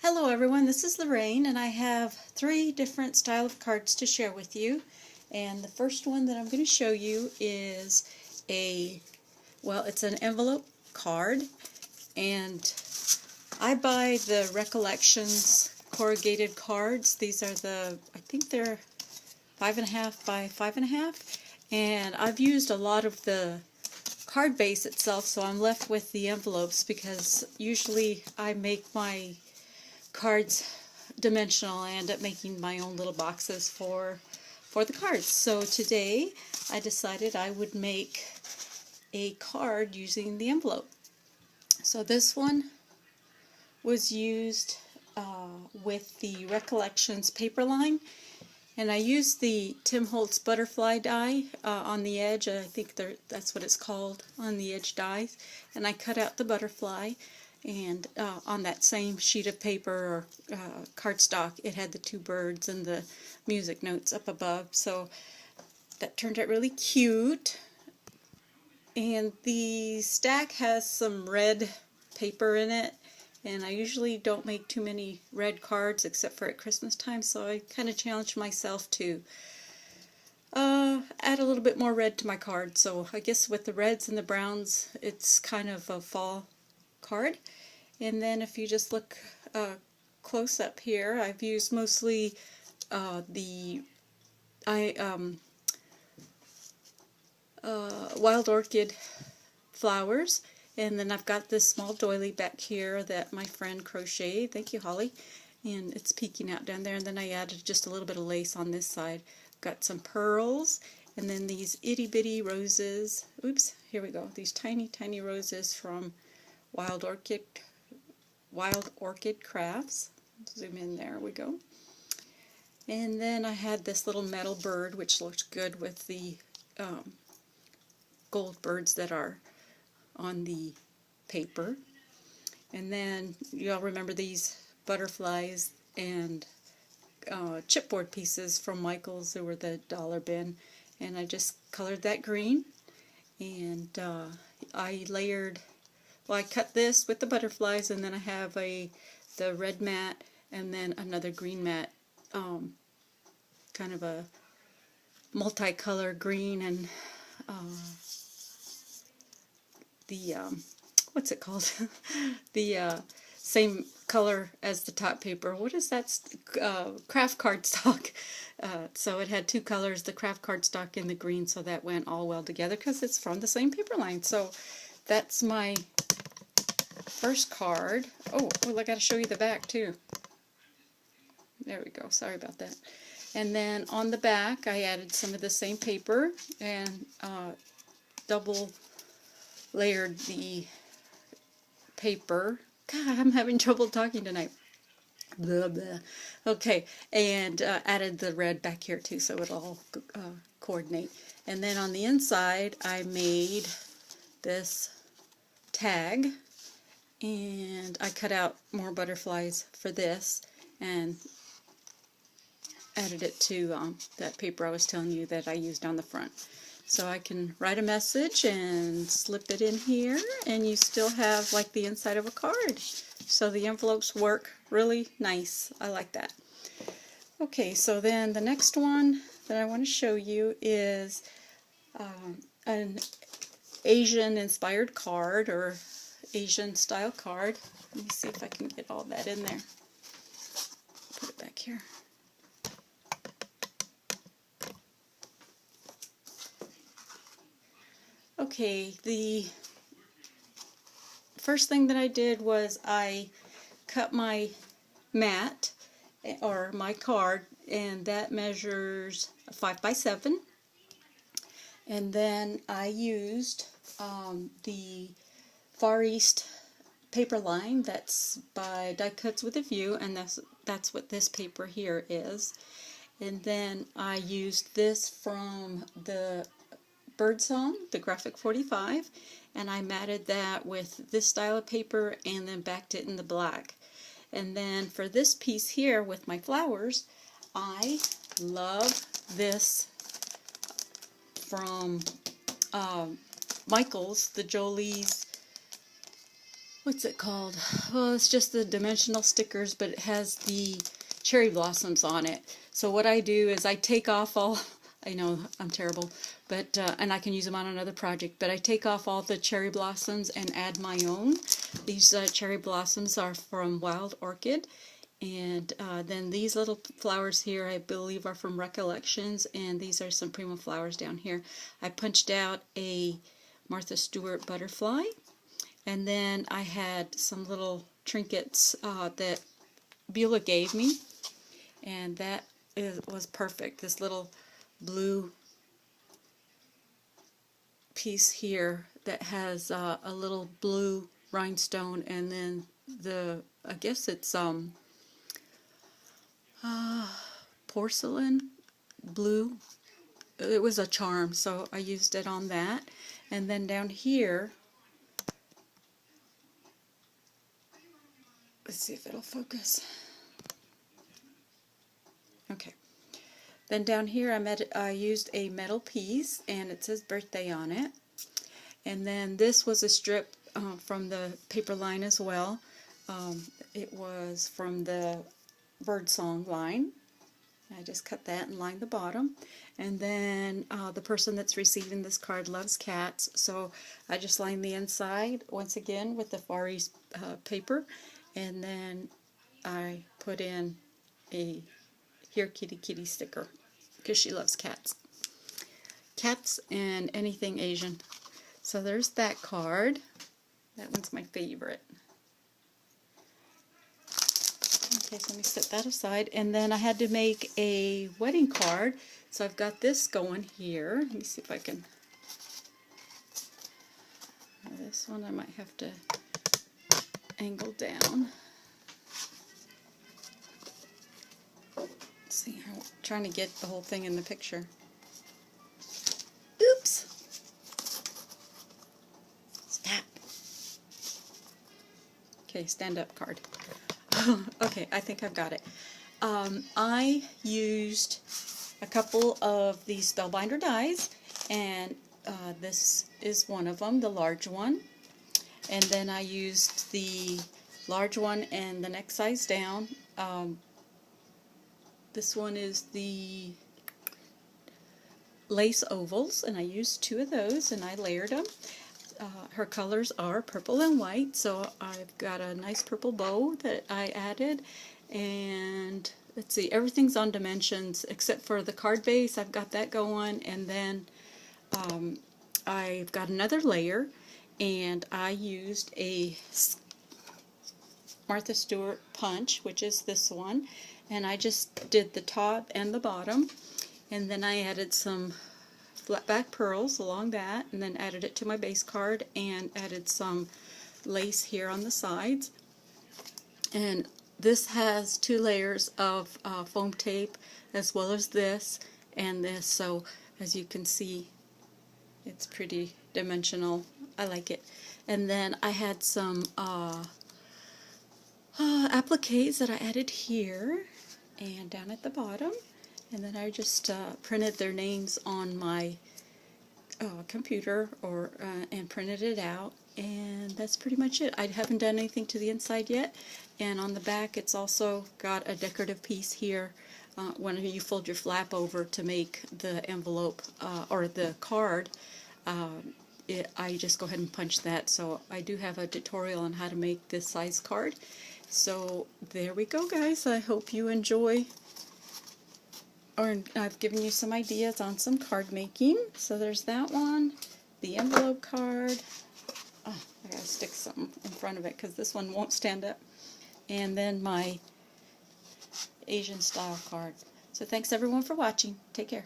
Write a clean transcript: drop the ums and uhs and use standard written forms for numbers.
Hello everyone, this is Lorraine and I have 3 different style of cards to share with you. And the first one that I'm going to show you is it's an envelope card, and I buy the Recollections corrugated cards. These are I think they're 5.5 by 5.5, and I've used a lot of the card base itself, so I'm left with the envelopes because usually I make my cards dimensional. I end up making my own little boxes for the cards. So today I decided I would make a card using the envelope. So this one was used with the Recollections paper line, and I used the Tim Holtz butterfly die on the edge. I think that's what it's called, on the edge dies, and I cut out the butterfly. And on that same sheet of paper or cardstock, it had the 2 birds and the music notes up above. So that turned out really cute. And the stack has some red paper in it. And I usually don't make too many red cards except for at Christmas time. So I kind of challenged myself to add a little bit more red to my card. So I guess with the reds and the browns, it's kind of a fall card. And then if you just look close up here, I've used mostly wild orchid flowers, and then I've got this small doily back here that my friend crocheted. Thank you, Holly. And it's peeking out down there, and then I added just a little bit of lace on this side. Got some pearls, and then these itty bitty roses. Oops, here we go. These tiny, tiny roses from Wild Orchid Crafts. Zoom in, there we go. And then I had this little metal bird, which looked good with the gold birds that are on the paper. And then you all remember these butterflies and chipboard pieces from Michaels. They were the dollar bin, and I just colored that green, and I layered. Well, I cut this with the butterflies, and then I have the red mat and then another green mat, kind of a multicolor green, and what's it called? The same color as the top paper. What is that? Craft cardstock. So it had 2 colors, the craft cardstock and the green, so that went all well together because it's from the same paper line. So that's my first card. Oh, well, I got to show you the back too. There we go. Sorry about that. And then on the back, I added some of the same paper and double layered the paper. God, I'm having trouble talking tonight. Blah, blah. Okay, and added the red back here too, so it'll all coordinate. And then on the inside, I made this tag, and I cut out more butterflies for this and added it to that paper I was telling you that I used on the front. So I can write a message and slip it in here, and you still have like the inside of a card. So the envelopes work really nice. I like that. Okay, so then the next one that I want to show you is an Asian inspired card, or Asian style card. Let me see if I can get all that in there. Put it back here. Okay, the first thing that I did was I cut my mat, or my card, and that measures 5 by 7. And then I used the Far East paper line that's by Die Cuts with a View, and that's what this paper here is. And then I used this from the Birdsong, the Graphic 45, and I matted that with this style of paper and then backed it in the black. And then for this piece here with my flowers, I love this from Michaels, the Jolie's what's it called? Well, it's just the dimensional stickers, but it has the cherry blossoms on it. So what I do is I take off all, I know I'm terrible, but and I can use them on another project, but I take off all the cherry blossoms and add my own. These cherry blossoms are from Wild Orchid, and then these little flowers here I believe are from Recollections, and these are some Prima flowers down here. I punched out a Martha Stewart butterfly, and then I had some little trinkets that Beulah gave me, and that was perfect. This little blue piece here that has a little blue rhinestone, and then I guess it's porcelain blue. It was a charm, so I used it on that. And then down here, let's see if it'll focus. Okay. Then down here I used a metal piece, and it says birthday on it. And then this was a strip from the paper line as well. It was from the Birdsong line. I just cut that and lined the bottom. And then the person that's receiving this card loves cats, so I just lined the inside once again with the Far East paper, and then I put in a Here Kitty Kitty sticker because she loves cats. Cats and anything Asian. So there's that card. That one's my favorite. Okay, so let me set that aside. And then I had to make a wedding card. So I've got this going here. Let me see if I can. This one I might have to angle down. Let's see, I'm trying to get the whole thing in the picture. Oops! Stop. Okay, stand up card. Okay, I think I've got it. I used a couple of these Spellbinder dies, and this is one of them, the large one. And then I used the large one and the next size down. This one is the lace ovals, and I used 2 of those, and I layered them. Her colors are purple and white, so I've got a nice purple bow that I added. And let's see, everything's on dimensions except for the card base. I've got that going, and then I've got another layer, and I used a Martha Stewart punch, which is this one, and I just did the top and the bottom, and then I added some flat back pearls along that, and then added it to my base card and added some lace here on the sides. And this has 2 layers of foam tape, as well as this and this, so as you can see it's pretty dimensional. I like it. And then I had some appliques that I added here and down at the bottom, and then I just printed their names on my computer and printed it out, and that's pretty much it. I haven't done anything to the inside yet. And on the back it's also got a decorative piece here. When you fold your flap over to make the envelope or the card, I just go ahead and punch that. So I do have a tutorial on how to make this size card. So there we go, guys. I hope you enjoy, or I've given you some ideas on some card making. So there's that one, the envelope card. Oh, I gotta stick something in front of it because this one won't stand up. And then my Asian style card. So thanks everyone for watching. Take care.